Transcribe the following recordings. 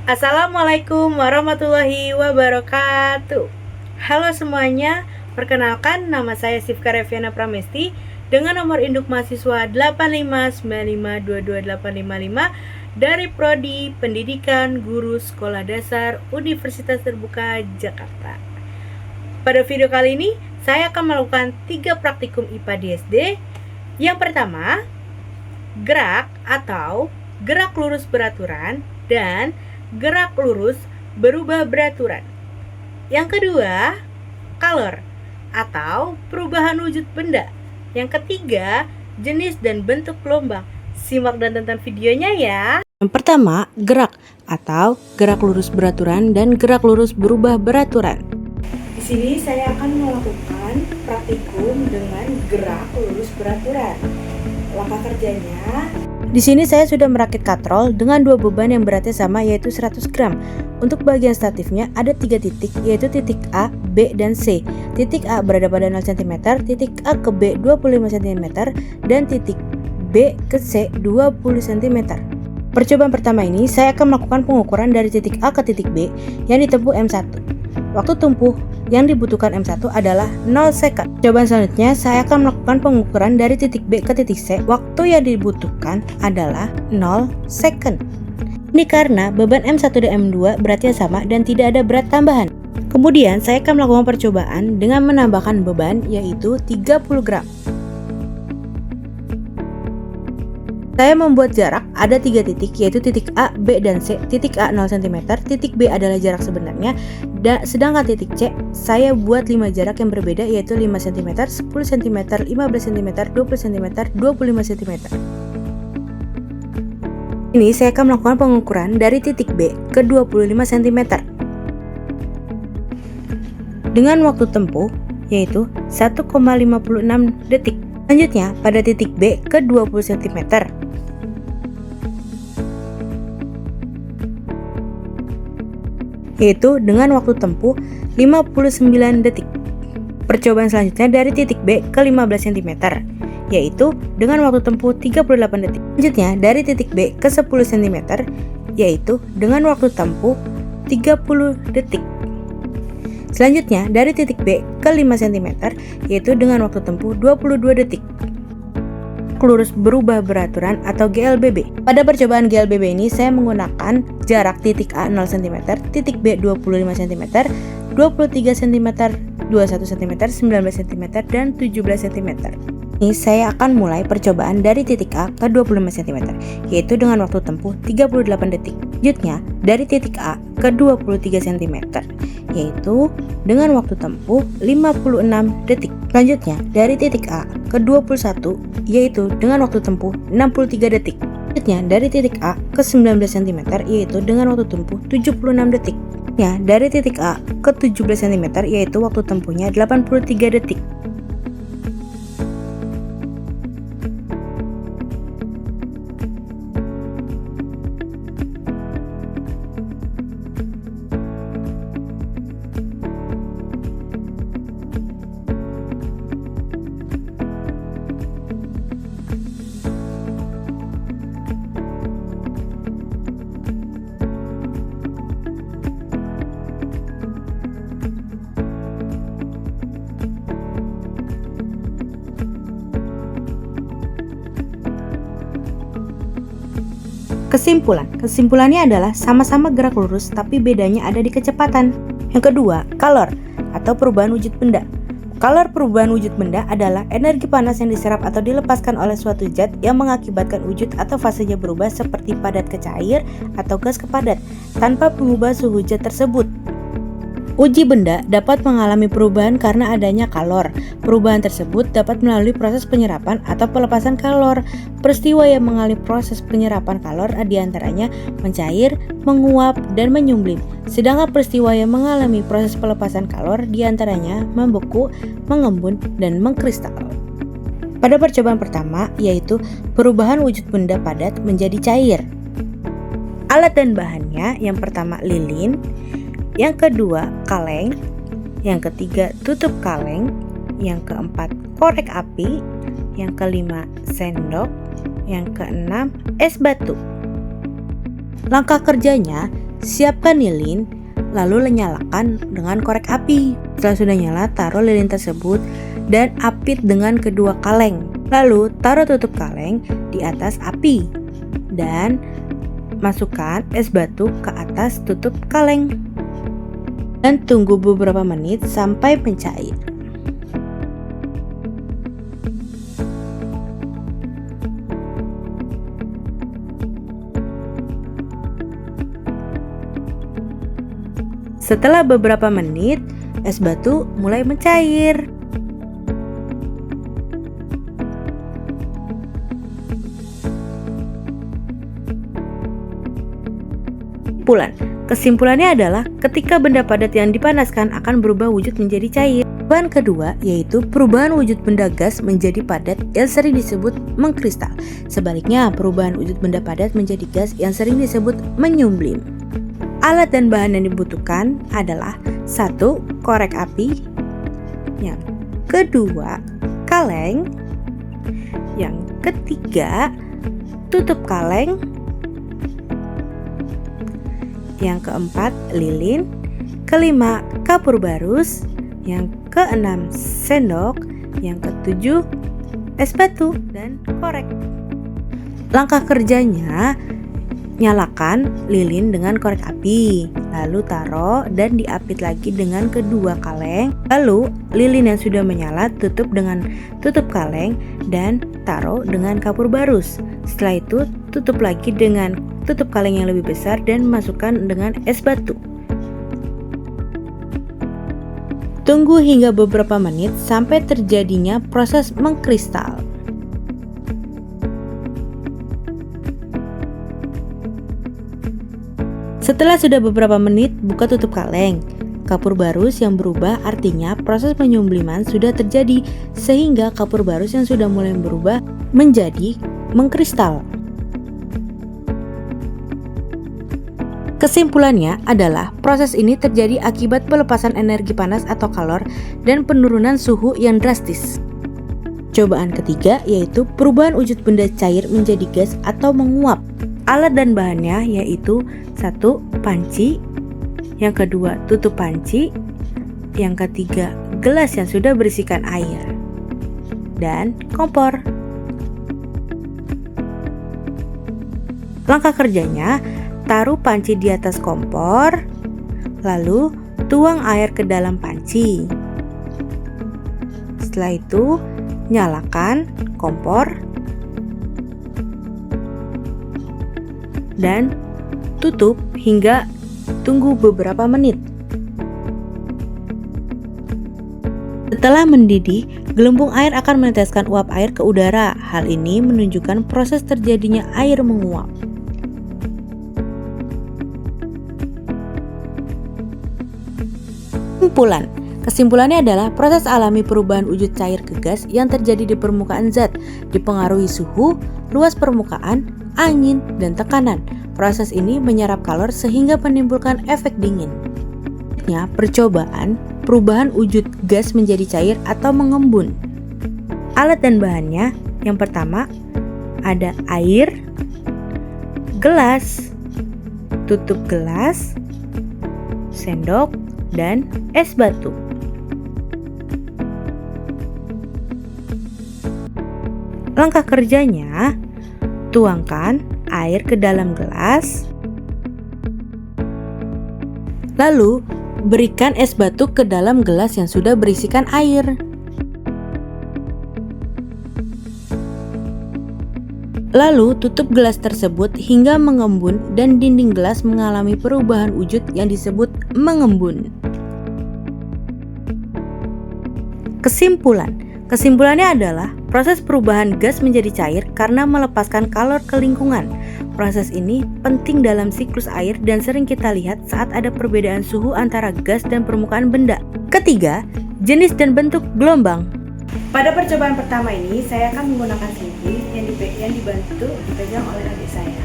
Assalamualaikum warahmatullahi wabarakatuh. Halo semuanya, perkenalkan nama saya Sifka Reviana Pramesti dengan nomor induk mahasiswa 859522855 dari Prodi Pendidikan Guru Sekolah Dasar Universitas Terbuka Jakarta. Pada video kali ini, saya akan melakukan 3 praktikum IPA di SD. Yang pertama, gerak atau gerak lurus beraturan dan gerak lurus berubah beraturan. Yang kedua, color atau perubahan wujud benda. Yang ketiga, jenis dan bentuk gelombang. Simak dan tonton videonya ya. Yang pertama, gerak atau gerak lurus beraturan dan gerak lurus berubah beraturan. Di sini saya akan melakukan praktikum dengan gerak lurus beraturan. Langkah kerjanya, di sini saya sudah merakit katrol dengan 2 beban yang beratnya sama, yaitu 100 gram. Untuk bagian statifnya ada 3 titik, yaitu titik A, B, dan C. Titik A berada pada 0 cm, titik A ke B 25 cm, dan titik B ke C 20 cm. Percobaan pertama ini saya akan melakukan pengukuran dari titik A ke titik B yang ditempuh M1. Waktu tempuh yang dibutuhkan M1 adalah 0 second. Percobaan selanjutnya saya akan melakukan pengukuran dari titik B ke titik C. Waktu yang dibutuhkan adalah 0 second. Ini karena beban M1 dan M2 beratnya sama dan tidak ada berat tambahan. Kemudian saya akan melakukan percobaan dengan menambahkan beban, yaitu 30 gram. Saya membuat jarak ada 3 titik, yaitu titik A, B, dan C. Titik A 0 cm, titik B adalah jarak sebenarnya, sedangkan titik C saya buat 5 jarak yang berbeda, yaitu 5 cm, 10 cm, 15 cm, 20 cm, 25 cm. Ini saya akan melakukan pengukuran dari titik B ke 25 cm dengan waktu tempuh yaitu 1,56 detik. Selanjutnya pada titik B ke 20 cm yaitu dengan waktu tempuh 59 detik. Percobaan selanjutnya dari titik B ke 15 cm yaitu dengan waktu tempuh 38 detik. Selanjutnya dari titik B ke 10 cm yaitu dengan waktu tempuh 30 detik. Selanjutnya dari titik B ke 5 cm yaitu dengan waktu tempuh 22 detik. Lurus berubah beraturan atau GLBB. Pada percobaan GLBB ini saya menggunakan jarak titik A 0 cm, titik B 25 cm, 23 cm, 21 cm, 19 cm, dan 17 cm. Ini saya akan mulai percobaan dari titik A ke 25 cm, yaitu dengan waktu tempuh 38 detik. Selanjutnya dari titik A ke 23 cm, yaitu dengan waktu tempuh 56 detik. Selanjutnya dari titik A ke 21, yaitu dengan waktu tempuh 63 detik. Selanjutnya dari titik A ke 19 cm, yaitu dengan waktu tempuh 76 detik. Ya, dari titik A ke 17 cm, yaitu waktu tempuhnya 83 detik. Kesimpulannya adalah sama-sama gerak lurus tapi bedanya ada di kecepatan. Yang kedua, color atau perubahan wujud benda. Color perubahan wujud benda adalah energi panas yang diserap atau dilepaskan oleh suatu zat yang mengakibatkan wujud atau fasenya berubah seperti padat ke cair atau gas ke padat tanpa mengubah suhu zat tersebut. Uji benda dapat mengalami perubahan karena adanya kalor. Perubahan tersebut dapat melalui proses penyerapan atau pelepasan kalor. Peristiwa yang mengalami proses penyerapan kalor diantaranya mencair, menguap, dan menyumblim. Sedangkan peristiwa yang mengalami proses pelepasan kalor diantaranya membeku, mengembun, dan mengkristal. Pada percobaan pertama, yaitu perubahan wujud benda padat menjadi cair. Alat dan bahannya yang pertama lilin, yang kedua kaleng, yang ketiga tutup kaleng, yang keempat korek api, yang kelima sendok, yang keenam es batu. Langkah kerjanya, siapkan lilin, lalu nyalakan dengan korek api. Setelah sudah nyala, taruh lilin tersebut dan apit dengan kedua kaleng. Lalu taruh tutup kaleng di atas api dan masukkan es batu ke atas tutup kaleng. Dan tunggu beberapa menit sampai mencair. Setelah beberapa menit, es batu mulai mencair. Kesimpulannya adalah ketika benda padat yang dipanaskan akan berubah wujud menjadi cair. Perubahan kedua yaitu perubahan wujud benda gas menjadi padat yang sering disebut mengkristal. Sebaliknya, perubahan wujud benda padat menjadi gas yang sering disebut menyublim. Alat dan bahan yang dibutuhkan adalah 1. Korek api, yang kedua kaleng, yang ketiga tutup kaleng, yang keempat lilin, kelima kapur barus, yang keenam sendok, yang ketujuh es batu dan korek. Langkah kerjanya, nyalakan lilin dengan korek api, lalu taruh dan diapit lagi dengan kedua kaleng. Lalu lilin yang sudah menyala tutup dengan tutup kaleng dan taruh dengan kapur barus. Setelah itu tutup lagi dengan tutup kaleng yang lebih besar dan masukkan dengan es batu. Tunggu hingga beberapa menit sampai terjadinya proses mengkristal. Setelah sudah beberapa menit, buka tutup kaleng. Kapur barus yang berubah artinya proses penyumbliman sudah terjadi, sehingga kapur barus yang sudah mulai berubah menjadi mengkristal. Kesimpulannya adalah proses ini terjadi akibat pelepasan energi panas atau kalor dan penurunan suhu yang drastis. Cobaan ketiga yaitu perubahan wujud benda cair menjadi gas atau menguap. Alat dan bahannya yaitu 1. Panci, yang kedua tutup panci, yang ketiga gelas yang sudah berisikan air, dan kompor. Langkah kerjanya, taruh panci di atas kompor, lalu tuang air ke dalam panci. Setelah itu, nyalakan kompor dan tutup hingga tunggu beberapa menit. Setelah mendidih, gelembung air akan meneteskan uap air ke udara. Hal ini menunjukkan proses terjadinya air menguap. Kesimpulannya adalah proses alami perubahan wujud cair ke gas yang terjadi di permukaan zat dipengaruhi suhu, luas permukaan, angin, dan tekanan. Proses ini menyerap kalor sehingga menimbulkan efek dingin. Percobaan perubahan wujud gas menjadi cair atau mengembun. Alat dan bahannya, yang pertama ada air, gelas, tutup gelas, sendok, dan es batu. Langkah kerjanya, tuangkan air ke dalam gelas, lalu berikan es batu ke dalam gelas yang sudah berisikan air. Lalu tutup gelas tersebut hingga mengembun dan dinding gelas mengalami perubahan wujud yang disebut mengembun. Kesimpulannya adalah proses perubahan gas menjadi cair karena melepaskan kalor ke lingkungan. Proses ini penting dalam siklus air dan sering kita lihat saat ada perbedaan suhu antara gas dan permukaan benda. Ketiga, jenis dan bentuk gelombang. Pada percobaan pertama ini, saya akan menggunakan sini yang dibantu dipegang oleh adik saya.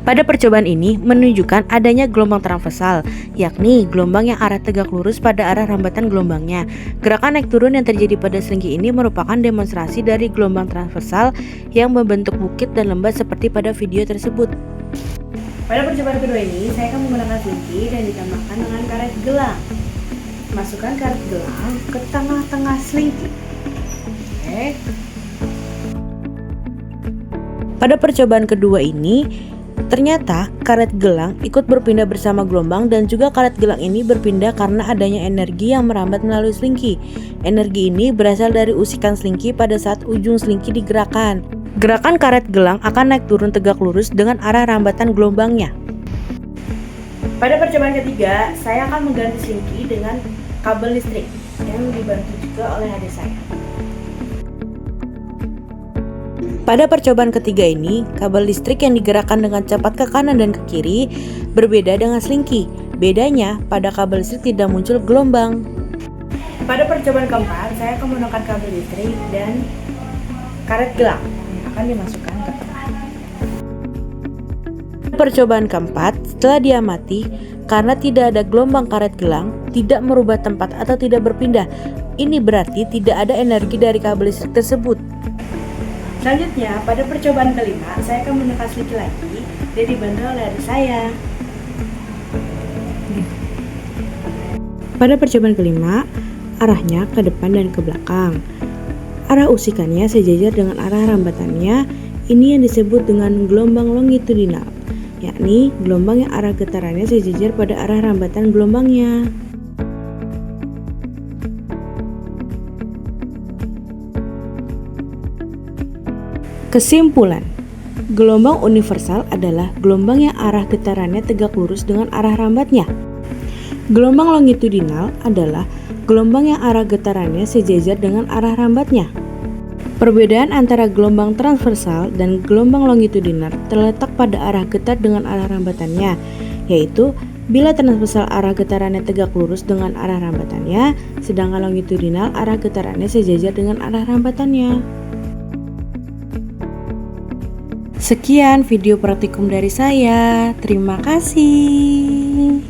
Pada percobaan ini menunjukkan adanya gelombang transversal, yakni gelombang yang arah tegak lurus pada arah rambatan gelombangnya. Gerakan naik turun yang terjadi pada selingki ini merupakan demonstrasi dari gelombang transversal yang membentuk bukit dan lembah seperti pada video tersebut. Pada percobaan kedua ini, saya akan menggunakan selingki dan ditambahkan dengan karet gelang. Masukkan karet gelang ke tengah-tengah selingki. Oke. Pada percobaan kedua ini, ternyata karet gelang ikut berpindah bersama gelombang dan juga karet gelang ini berpindah karena adanya energi yang merambat melalui selingki. Energi ini berasal dari usikan selingki pada saat ujung selingki digerakkan. Gerakan karet gelang akan naik turun tegak lurus dengan arah rambatan gelombangnya. Pada percobaan ketiga, saya akan mengganti selingki dengan kabel listrik yang dibantu juga oleh adik saya. Pada percobaan ketiga ini, kabel listrik yang digerakkan dengan cepat ke kanan dan ke kiri berbeda dengan selingki. Bedanya, pada kabel listrik tidak muncul gelombang. Pada percobaan keempat, saya akan menggunakan kabel listrik dan karet gelang yang akan dimasukkan ke tengah. Percobaan keempat, setelah diamati, karena tidak ada gelombang karet gelang, tidak merubah tempat atau tidak berpindah. Ini berarti tidak ada energi dari kabel listrik tersebut. Selanjutnya, pada percobaan kelima, saya akan menggunakan selingki lagi dan dibantu oleh adik saya. Pada percobaan kelima, arahnya ke depan dan ke belakang. Arah usikannya sejajar dengan arah rambatannya. Ini yang disebut dengan gelombang longitudinal, yakni gelombang yang arah getarannya sejajar pada arah rambatan gelombangnya. Kesimpulan, gelombang universal adalah gelombang yang arah getarannya tegak lurus dengan arah rambatnya. Gelombang longitudinal adalah gelombang yang arah getarannya sejajar dengan arah rambatnya. Perbedaan antara gelombang transversal dan gelombang longitudinal terletak pada arah getar dengan arah rambatannya, yaitu bila transversal arah getarannya tegak lurus dengan arah rambatannya, sedangkan longitudinal arah getarannya sejajar dengan arah rambatannya. Sekian video praktikum dari saya. Terima kasih.